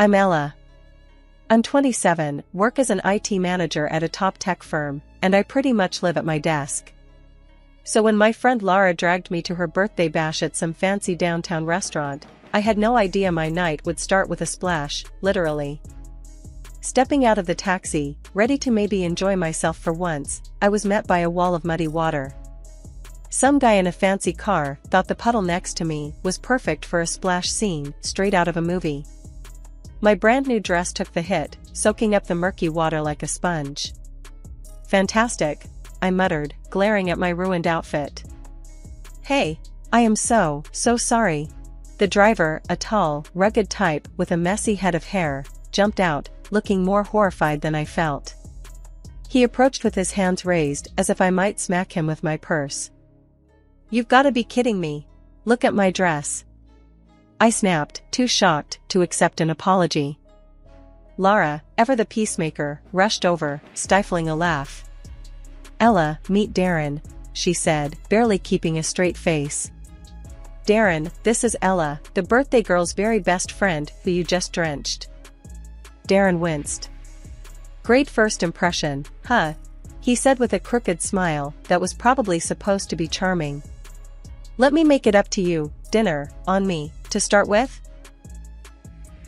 I'm Ella. I'm 27, work as an IT manager at a top tech firm, and I pretty much live at my desk. So when my friend Laura dragged me to her birthday bash at some fancy downtown restaurant, I had no idea my night would start with a splash, literally. Stepping out of the taxi, ready to maybe enjoy myself for once, I was met by a wall of muddy water. Some guy in a fancy car thought the puddle next to me was perfect for a splash scene straight out of a movie. My brand new dress took the hit, soaking up the murky water like a sponge. Fantastic, I muttered, glaring at my ruined outfit. Hey, I am so sorry. The driver, a tall, rugged type with a messy head of hair, jumped out, looking more horrified than I felt. He approached with his hands raised as if I might smack him with my purse. You've gotta be kidding me. Look at my dress. I snapped, too shocked to accept an apology. Lara, ever the peacemaker, rushed over, stifling a laugh. Ella, meet Darren, she said, barely keeping a straight face. Darren, this is Ella, the birthday girl's very best friend who you just drenched. Darren winced. Great first impression, huh? He said with a crooked smile that was probably supposed to be charming. Let me make it up to you, dinner, on me, to start with?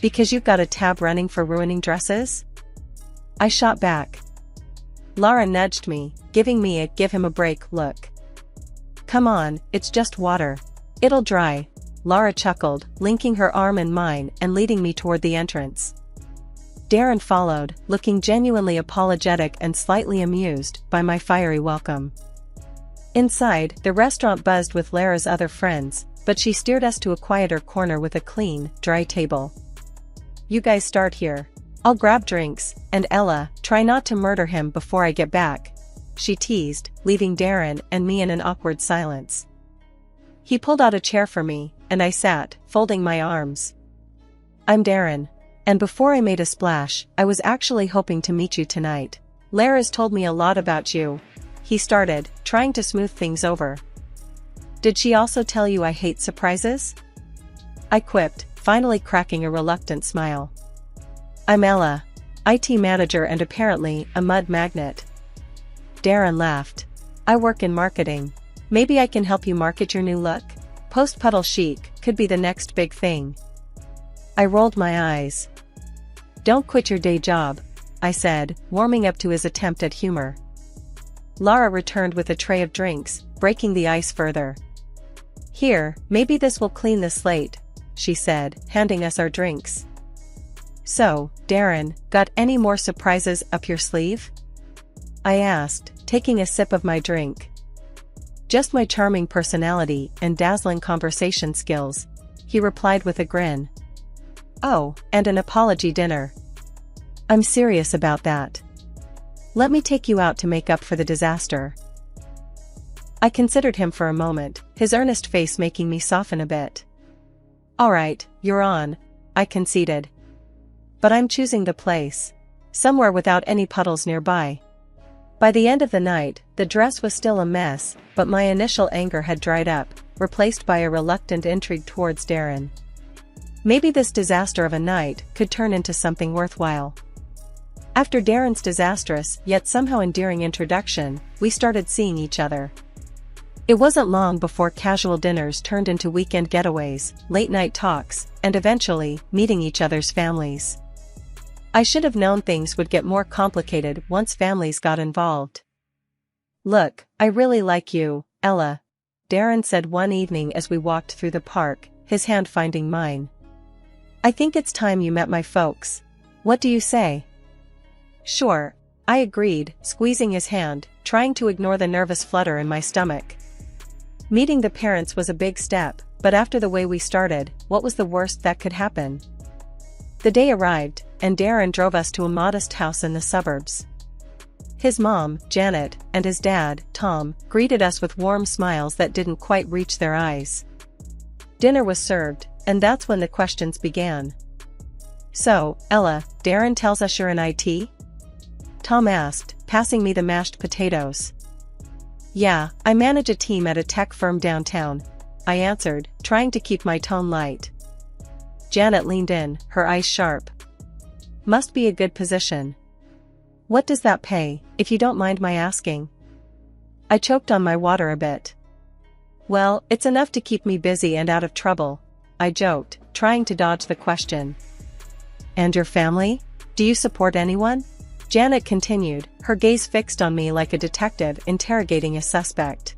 Because you've got a tab running for ruining dresses? I shot back. Lara nudged me, giving me a give him a break look. Come on, it's just water. It'll dry, Lara chuckled, linking her arm in mine and leading me toward the entrance. Darren followed, looking genuinely apologetic and slightly amused by my fiery welcome. Inside, the restaurant buzzed with Lara's other friends, but she steered us to a quieter corner with a clean, dry table. You guys start here. I'll grab drinks, and Ella, try not to murder him before I get back, she teased, leaving Darren and me in an awkward silence. He pulled out a chair for me, and I sat, folding my arms. I'm Darren. And before I made a splash, I was actually hoping to meet you tonight. Lara's told me a lot about you. He started, trying to smooth things over. Did she also tell you I hate surprises? I quipped, finally cracking a reluctant smile. I'm Ella, IT manager and apparently a mud magnet. Darren laughed. I work in marketing. Maybe I can help you market your new look? Post-puddle chic could be the next big thing. I rolled my eyes. Don't quit your day job, I said, warming up to his attempt at humor. Lara returned with a tray of drinks, breaking the ice further. Here, maybe this will clean the slate, she said, handing us our drinks. So, Darren, got any more surprises up your sleeve? I asked, taking a sip of my drink. Just my charming personality and dazzling conversation skills, he replied with a grin. Oh, and an apology dinner. I'm serious about that. Let me take you out to make up for the disaster. I considered him for a moment, his earnest face making me soften a bit. All right, you're on, I conceded. But I'm choosing the place. Somewhere without any puddles nearby. By the end of the night, the dress was still a mess, but my initial anger had dried up, replaced by a reluctant intrigue towards Darren. Maybe this disaster of a night could turn into something worthwhile. After Darren's disastrous yet somehow endearing introduction, we started seeing each other. It wasn't long before casual dinners turned into weekend getaways, late-night talks, and eventually, meeting each other's families. I should have known things would get more complicated once families got involved. Look, I really like you, Ella, Darren said one evening as we walked through the park, his hand finding mine. I think it's time you met my folks. What do you say? Sure, I agreed, squeezing his hand, trying to ignore the nervous flutter in my stomach. Meeting the parents was a big step, but after the way we started, what was the worst that could happen? The day arrived, and Darren drove us to a modest house in the suburbs. His mom, Janet, and his dad, Tom, greeted us with warm smiles that didn't quite reach their eyes. Dinner was served, and that's when the questions began. So, Ella, Darren tells us you're in IT? Tom asked, passing me the mashed potatoes. Yeah, I manage a team at a tech firm downtown, I answered, trying to keep my tone light. Janet leaned in, her eyes sharp. Must be a good position. What does that pay, if you don't mind my asking? I choked on my water a bit. Well, it's enough to keep me busy and out of trouble, I joked, trying to dodge the question. And your family? Do you support anyone? Janet continued, her gaze fixed on me like a detective interrogating a suspect.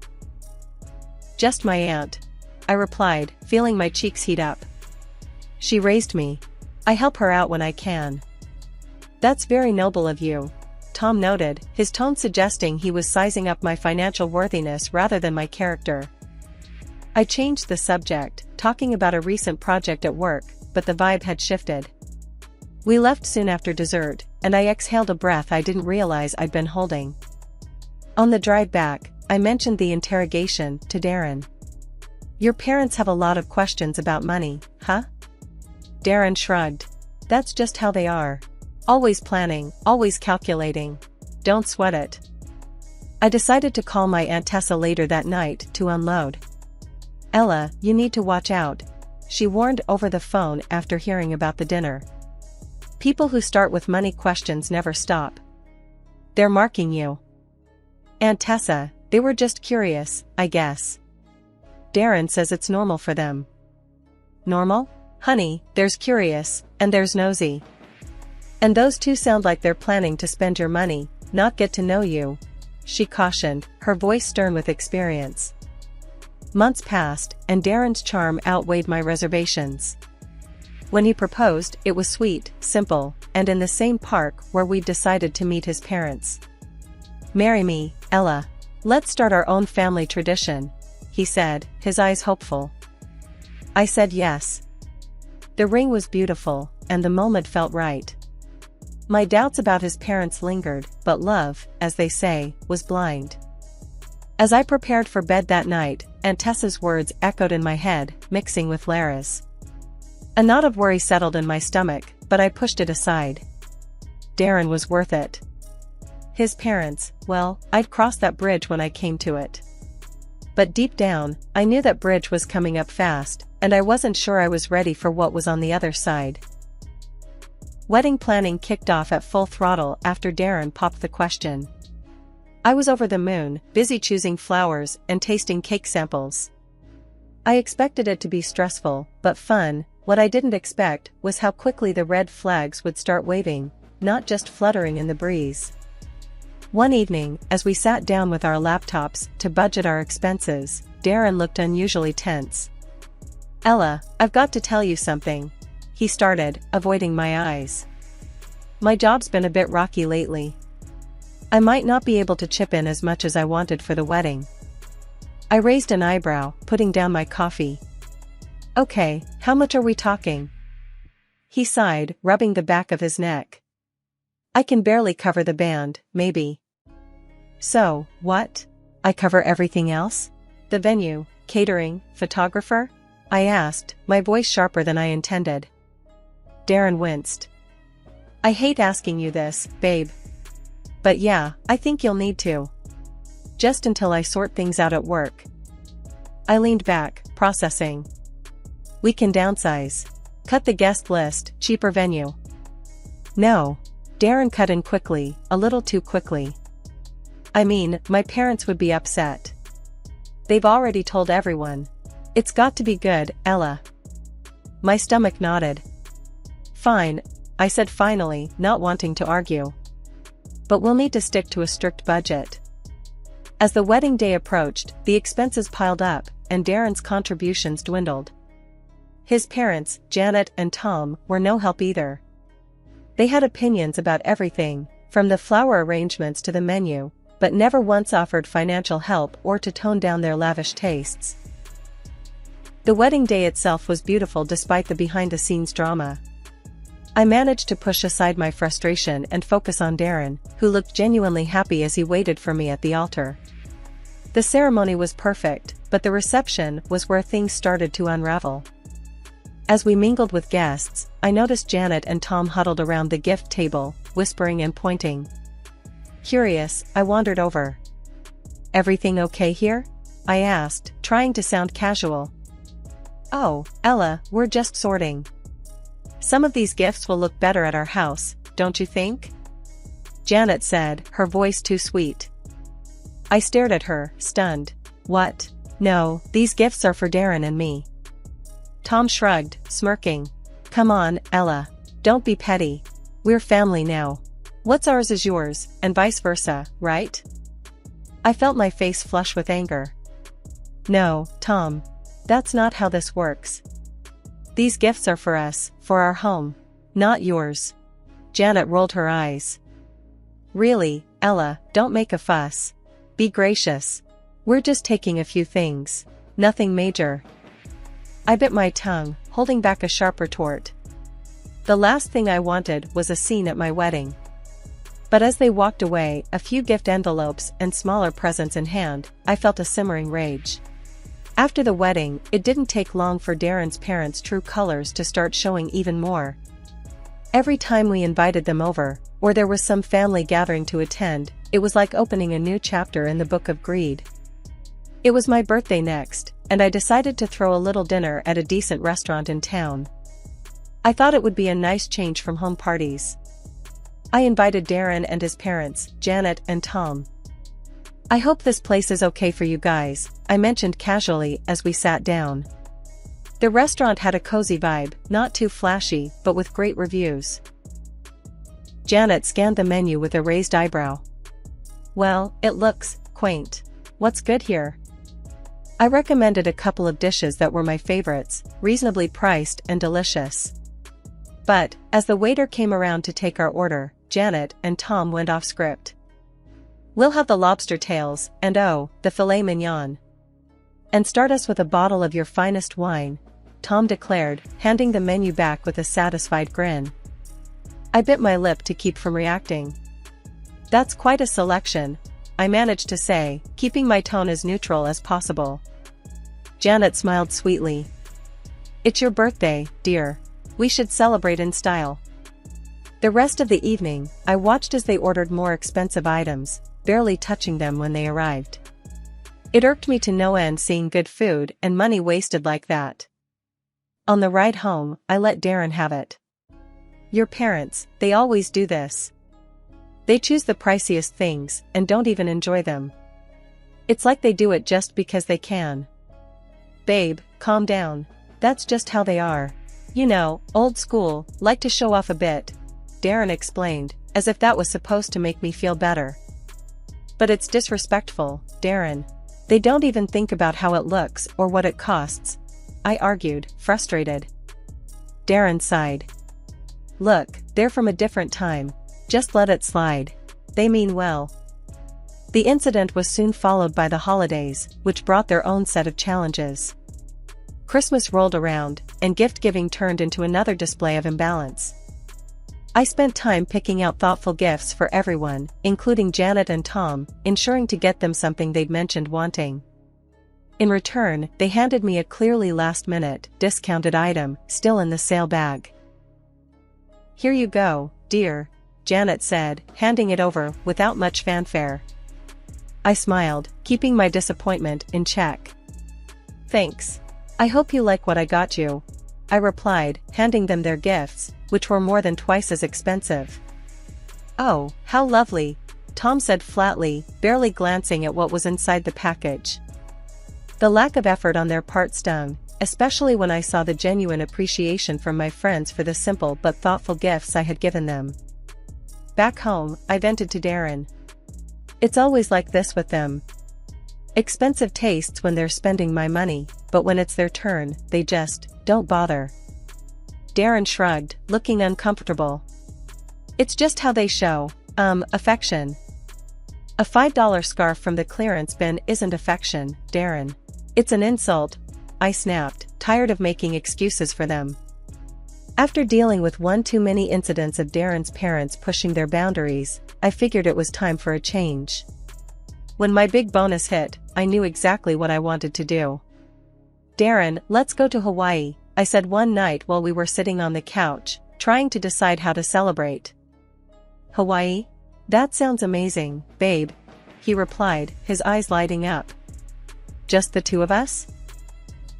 Just my aunt, I replied, feeling my cheeks heat up. She raised me. I help her out when I can. That's very noble of you, Tom noted, his tone suggesting he was sizing up my financial worthiness rather than my character. I changed the subject, talking about a recent project at work, but the vibe had shifted. We left soon after dessert, and I exhaled a breath I didn't realize I'd been holding. On the drive back, I mentioned the interrogation to Darren. Your parents have a lot of questions about money, huh? Darren shrugged. That's just how they are. Always planning, always calculating. Don't sweat it. I decided to call my Aunt Tessa later that night to unload. Ella, you need to watch out, she warned over the phone after hearing about the dinner. People who start with money questions never stop. They're marking you. Aunt Tessa, they were just curious, I guess. Darren says it's normal for them. Normal? Honey, there's curious, and there's nosy. And those two sound like they're planning to spend your money, not get to know you, she cautioned, her voice stern with experience. Months passed, and Darren's charm outweighed my reservations. When he proposed, it was sweet, simple, and in the same park where we'd decided to meet his parents. Marry me, Ella. Let's start our own family tradition, he said, his eyes hopeful. I said yes. The ring was beautiful, and the moment felt right. My doubts about his parents lingered, but love, as they say, was blind. As I prepared for bed that night, Aunt Tessa's words echoed in my head, mixing with Lara's. A knot of worry settled in my stomach, but I pushed it aside. Darren was worth it. His parents, well, I'd cross that bridge when I came to it. But deep down, I knew that bridge was coming up fast, and I wasn't sure I was ready for what was on the other side. Wedding planning kicked off at full throttle after Darren popped the question. I was over the moon, busy choosing flowers and tasting cake samples. I expected it to be stressful, but fun. What I didn't expect was how quickly the red flags would start waving, not just fluttering in the breeze. One evening, as we sat down with our laptops to budget our expenses, Darren looked unusually tense. Ella, I've got to tell you something, he started, avoiding my eyes. My job's been a bit rocky lately. I might not be able to chip in as much as I wanted for the wedding. I raised an eyebrow, putting down my coffee. Okay, how much are we talking? He sighed, rubbing the back of his neck. I can barely cover the band, maybe. So, what? I cover everything else? The venue, catering, photographer? I asked, my voice sharper than I intended. Darren winced. I hate asking you this, babe. But yeah, I think you'll need to. Just until I sort things out at work. I leaned back, processing. We can downsize. Cut the guest list, cheaper venue. No. Darren cut in quickly, a little too quickly. I mean, my parents would be upset. They've already told everyone. It's got to be good, Ella. My stomach nodded. Fine, I said finally, not wanting to argue. But we'll need to stick to a strict budget. As the wedding day approached, the expenses piled up, and Darren's contributions dwindled. His parents, Janet and Tom, were no help either. They had opinions about everything, from the flower arrangements to the menu, but never once offered financial help or to tone down their lavish tastes. The wedding day itself was beautiful despite the behind-the-scenes drama. I managed to push aside my frustration and focus on Darren, who looked genuinely happy as he waited for me at the altar. The ceremony was perfect, but the reception was where things started to unravel. As we mingled with guests, I noticed Janet and Tom huddled around the gift table, whispering and pointing. Curious, I wandered over. Everything okay here? I asked, trying to sound casual. Oh, Ella, we're just sorting. Some of these gifts will look better at our house, don't you think? Janet said, her voice too sweet. I stared at her, stunned. What? No, these gifts are for Darren and me. Tom shrugged, smirking. Come on, Ella. Don't be petty. We're family now. What's ours is yours, and vice versa, right? I felt my face flush with anger. No, Tom. That's not how this works. These gifts are for us, for our home. Not yours. Janet rolled her eyes. Really, Ella, don't make a fuss. Be gracious. We're just taking a few things. Nothing major. I bit my tongue, holding back a sharp retort. The last thing I wanted was a scene at my wedding. But as they walked away, a few gift envelopes and smaller presents in hand, I felt a simmering rage. After the wedding, it didn't take long for Darren's parents' true colors to start showing even more. Every time we invited them over, or there was some family gathering to attend, it was like opening a new chapter in the book of greed. It was my birthday next, and I decided to throw a little dinner at a decent restaurant in town. I thought it would be a nice change from home parties. I invited Darren and his parents, Janet and Tom. I hope this place is okay for you guys, I mentioned casually as we sat down. The restaurant had a cozy vibe, not too flashy, but with great reviews. Janet scanned the menu with a raised eyebrow. Well, it looks quaint. What's good here? I recommended a couple of dishes that were my favorites, reasonably priced and delicious. But, as the waiter came around to take our order, Janet and Tom went off script. We'll have the lobster tails, and oh, the filet mignon. And start us with a bottle of your finest wine, Tom declared, handing the menu back with a satisfied grin. I bit my lip to keep from reacting. That's quite a selection, I managed to say, keeping my tone as neutral as possible. Janet smiled sweetly. It's your birthday, dear. We should celebrate in style. The rest of the evening, I watched as they ordered more expensive items, barely touching them when they arrived. It irked me to no end seeing good food and money wasted like that. On the ride home, I let Darren have it. Your parents, they always do this. They choose the priciest things and don't even enjoy them. It's like they do it just because they can. Babe, calm down. That's just how they are. You know, old school, like to show off a bit, Darren explained, as if that was supposed to make me feel better. But it's disrespectful, Darren. They don't even think about how it looks or what it costs, I argued, frustrated. Darren sighed. Look, they're from a different time. Just let it slide. They mean well. The incident was soon followed by the holidays, which brought their own set of challenges. Christmas rolled around, and gift-giving turned into another display of imbalance. I spent time picking out thoughtful gifts for everyone, including Janet and Tom, ensuring to get them something they'd mentioned wanting. In return, they handed me a clearly last-minute, discounted item, still in the sale bag. Here you go, dear, Janet said, handing it over without much fanfare. I smiled, keeping my disappointment in check. Thanks. I hope you like what I got you, I replied, handing them their gifts, which were more than twice as expensive. Oh, how lovely, Tom said flatly, barely glancing at what was inside the package. The lack of effort on their part stung, especially when I saw the genuine appreciation from my friends for the simple but thoughtful gifts I had given them. Back home, I vented to Darren. It's always like this with them. Expensive tastes when they're spending my money, but when it's their turn, they just don't bother. Darren shrugged, looking uncomfortable. It's just how they show, affection. A $5 scarf from the clearance bin isn't affection, Darren. It's an insult, I snapped, tired of making excuses for them. After dealing with one too many incidents of Darren's parents pushing their boundaries, I figured it was time for a change. When my big bonus hit, I knew exactly what I wanted to do. Darren, let's go to Hawaii, I said one night while we were sitting on the couch, trying to decide how to celebrate. Hawaii? That sounds amazing, babe, he replied, his eyes lighting up. Just the two of us?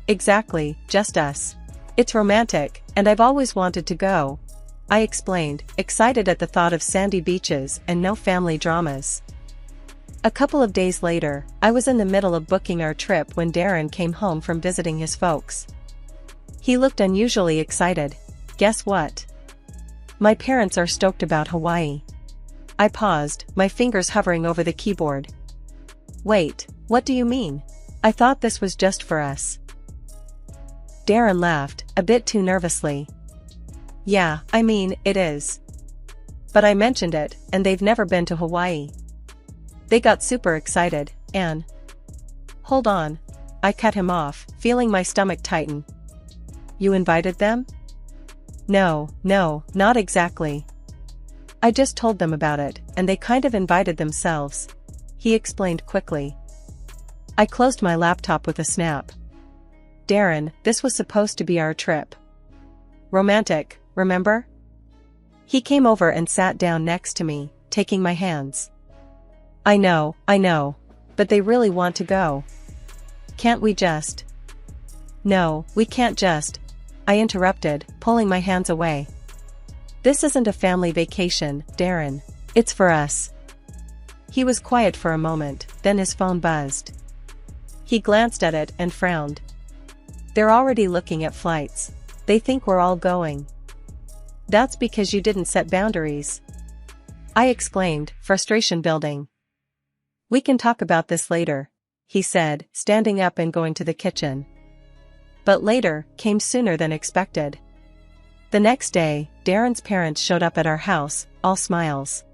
Exactly, just us. It's romantic, and I've always wanted to go, I explained, excited at the thought of sandy beaches and no family dramas. A couple of days later, I was in the middle of booking our trip when Darren came home from visiting his folks. He looked unusually excited. Guess what? My parents are stoked about Hawaii. I paused, my fingers hovering over the keyboard. Wait, what do you mean? I thought this was just for us. Darren laughed, a bit too nervously. Yeah, I mean, it is. But I mentioned it, and they've never been to Hawaii. They got super excited, and... Hold on. I cut him off, feeling my stomach tighten. You invited them? No, not exactly. I just told them about it, and they kind of invited themselves. He explained quickly. I closed my laptop with a snap. Darren, this was supposed to be our trip. Romantic, remember? He came over and sat down next to me, taking my hands. I know, but they really want to go. Can't we just... No, we can't just... I interrupted, pulling my hands away. This isn't a family vacation, Darren. It's for us. He was quiet for a moment, then his phone buzzed. He glanced at it and frowned. They're already looking at flights. They think we're all going. That's because you didn't set boundaries. I exclaimed, frustration building. We can talk about this later, he said, standing up and going to the kitchen. But later came sooner than expected. The next day, Darren's parents showed up at our house, all smiles.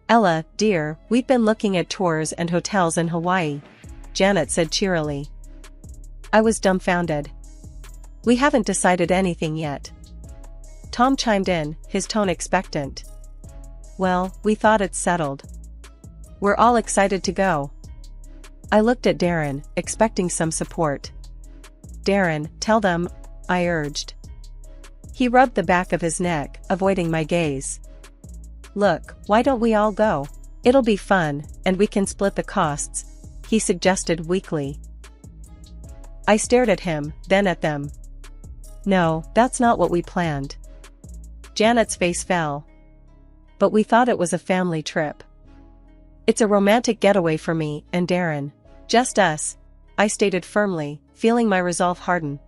Ella, dear, we've been looking at tours and hotels in Hawaii, Janet said cheerily. I was dumbfounded. We haven't decided anything yet. Tom chimed in, his tone expectant. Well, we thought it's settled. We're all excited to go. I looked at Darren, expecting some support. Darren, tell them, I urged. He rubbed the back of his neck, avoiding my gaze. Look, why don't we all go? It'll be fun, and we can split the costs, he suggested weakly. I stared at him, then at them. No, that's not what we planned. Janet's face fell. But we thought it was a family trip. It's a romantic getaway for me and Darren. Just us, I stated firmly, feeling my resolve harden.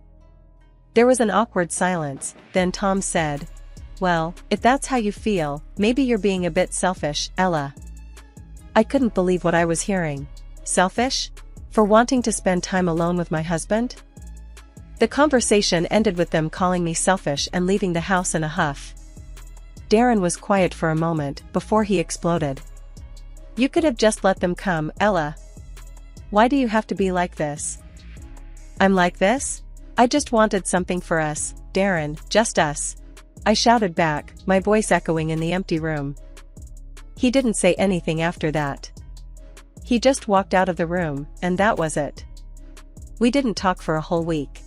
There was an awkward silence, then Tom said, well, if that's how you feel, maybe you're being a bit selfish, Ella. I couldn't believe what I was hearing. Selfish? For wanting to spend time alone with my husband? The conversation ended with them calling me selfish and leaving the house in a huff. Darren was quiet for a moment before he exploded. You could have just let them come, Ella. Why do you have to be like this? I'm like this? I just wanted something for us, Darren, just us. I shouted back, my voice echoing in the empty room. He didn't say anything after that. He just walked out of the room, and that was it. We didn't talk for a whole week.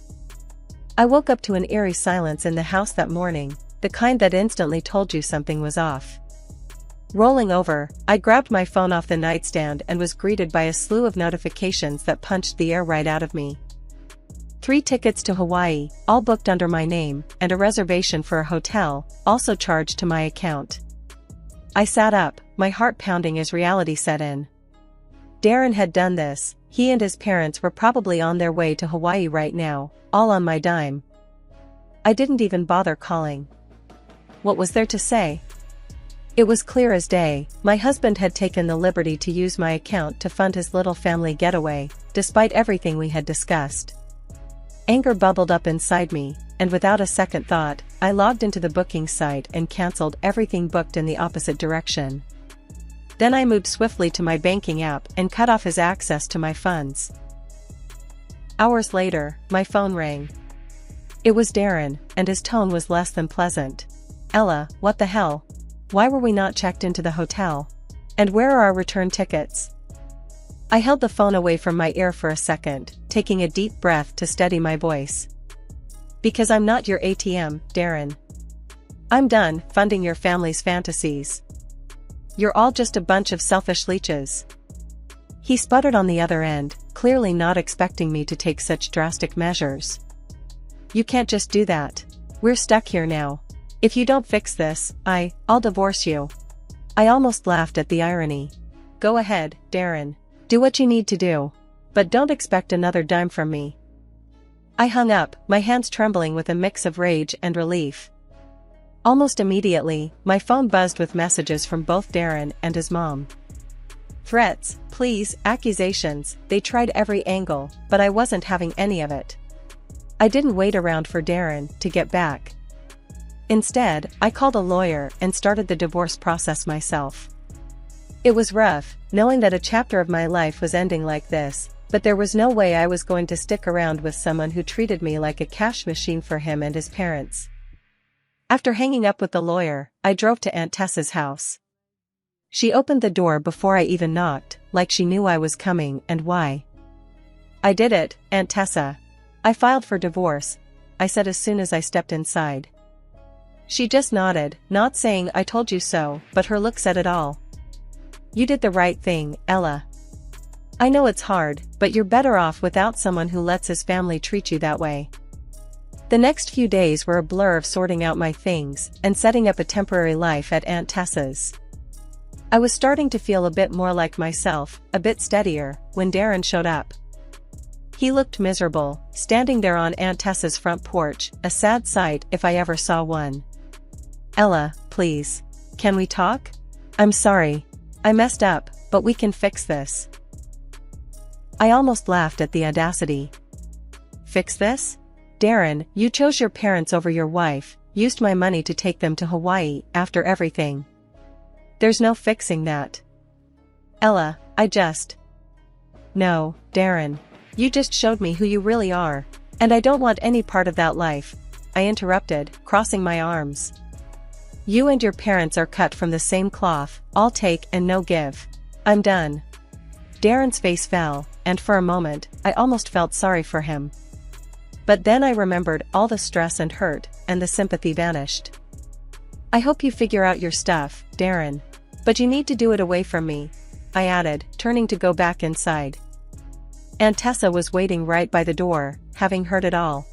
I woke up to an eerie silence in the house that morning, the kind that instantly told you something was off. Rolling over, I grabbed my phone off the nightstand and was greeted by a slew of notifications that punched the air right out of me. 3 tickets to Hawaii, all booked under my name, and a reservation for a hotel, also charged to my account. I sat up, my heart pounding as reality set in. Darren had done this. He and his parents were probably on their way to Hawaii right now, all on my dime. I didn't even bother calling. What was there to say? It was clear as day, my husband had taken the liberty to use my account to fund his little family getaway, despite everything we had discussed. Anger bubbled up inside me, and without a second thought, I logged into the booking site and cancelled everything booked in the opposite direction. Then I moved swiftly to my banking app and cut off his access to my funds. Hours later, my phone rang. It was Darren, and his tone was less than pleasant. Ella, what the hell? Why were we not checked into the hotel? And where are our return tickets? I held the phone away from my ear for a second, taking a deep breath to steady my voice. Because I'm not your ATM, Darren. I'm done funding your family's fantasies. You're all just a bunch of selfish leeches. He sputtered on the other end, clearly not expecting me to take such drastic measures. You can't just do that. We're stuck here now. If you don't fix this, I'll divorce you. I almost laughed at the irony. Go ahead, Darren. Do what you need to do. But don't expect another dime from me. I hung up, my hands trembling with a mix of rage and relief. Almost immediately, my phone buzzed with messages from both Darren and his mom. Threats, pleas, accusations, they tried every angle, but I wasn't having any of it. I didn't wait around for Darren to get back. Instead, I called a lawyer and started the divorce process myself. It was rough, knowing that a chapter of my life was ending like this, but there was no way I was going to stick around with someone who treated me like a cash machine for him and his parents. After hanging up with the lawyer, I drove to Aunt Tessa's house. She opened the door before I even knocked, like she knew I was coming and why. I did it, Aunt Tessa. I filed for divorce, I said as soon as I stepped inside. She just nodded, not saying I told you so, but her look said it all. You did the right thing, Ella. I know it's hard, but you're better off without someone who lets his family treat you that way. The next few days were a blur of sorting out my things and setting up a temporary life at Aunt Tessa's. I was starting to feel a bit more like myself, a bit steadier, when Darren showed up. He looked miserable, standing there on Aunt Tessa's front porch, a sad sight if I ever saw one. Ella, please. Can we talk? I'm sorry. I messed up, but we can fix this. I almost laughed at the audacity. Fix this? Darren, you chose your parents over your wife, used my money to take them to Hawaii after everything. There's no fixing that. Ella, No, Darren. You just showed me who you really are, and I don't want any part of that life, I interrupted, crossing my arms. You and your parents are cut from the same cloth, all take and no give. I'm done. Darren's face fell, and for a moment, I almost felt sorry for him. But then I remembered all the stress and hurt, and the sympathy vanished. I hope you figure out your stuff, Darren. But you need to do it away from me, I added, turning to go back inside. Aunt Tessa was waiting right by the door, having heard it all.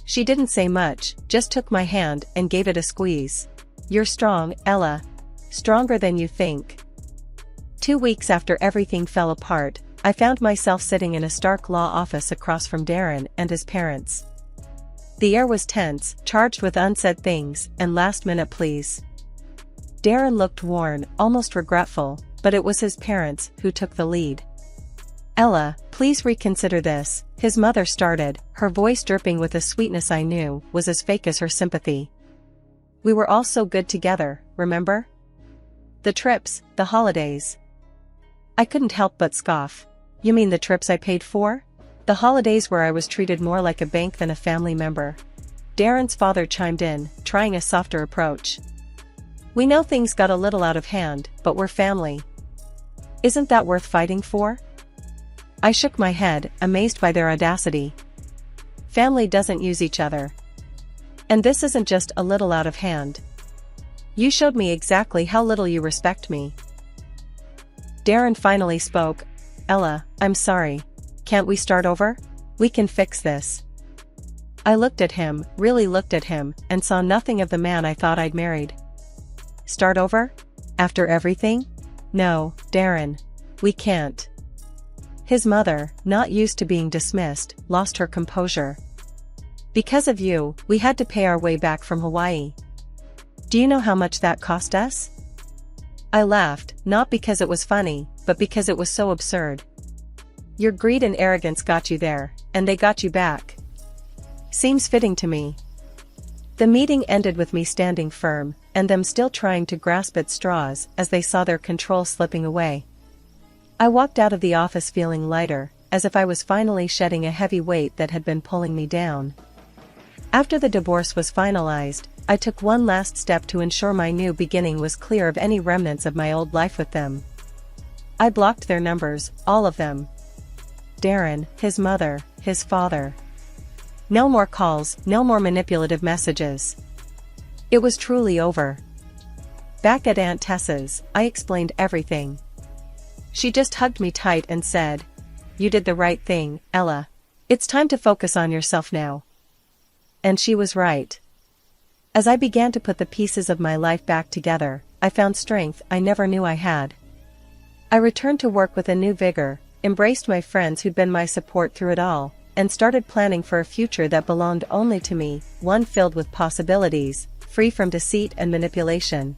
She didn't say much, just took my hand and gave it a squeeze. You're strong, Ella. Stronger than you think. 2 weeks after everything fell apart, I found myself sitting in a Stark law office across from Darren and his parents. The air was tense, charged with unsaid things and last-minute pleas. Darren looked worn, almost regretful, but it was his parents who took the lead. Ella, please reconsider this, his mother started, her voice dripping with a sweetness I knew was as fake as her sympathy. We were all so good together, remember? The trips, the holidays. I couldn't help but scoff. You mean the trips I paid for? The holidays where I was treated more like a bank than a family member. Darren's father chimed in, trying a softer approach. We know things got a little out of hand, but we're family. Isn't that worth fighting for? I shook my head, amazed by their audacity. Family doesn't use each other. And this isn't just a little out of hand. You showed me exactly how little you respect me. Darren finally spoke. Ella, I'm sorry. Can't we start over? We can fix this. I looked at him, really looked at him, and saw nothing of the man I thought I'd married. Start over? After everything? No, Darren. We can't. His mother, not used to being dismissed, lost her composure. Because of you, we had to pay our way back from Hawaii. Do you know how much that cost us? I laughed, not because it was funny, but because it was so absurd. Your greed and arrogance got you there, and they got you back. Seems fitting to me. The meeting ended with me standing firm, and them still trying to grasp at straws as they saw their control slipping away. I walked out of the office feeling lighter, as if I was finally shedding a heavy weight that had been pulling me down. After the divorce was finalized, I took one last step to ensure my new beginning was clear of any remnants of my old life with them. I blocked their numbers, all of them. Darren, his mother, his father. No more calls, no more manipulative messages. It was truly over. Back at Aunt Tessa's, I explained everything. She just hugged me tight and said, "You did the right thing, Ella. It's time to focus on yourself now." And she was right. As I began to put the pieces of my life back together, I found strength I never knew I had. I returned to work with a new vigor, embraced my friends who'd been my support through it all, and started planning for a future that belonged only to me, one filled with possibilities, free from deceit and manipulation.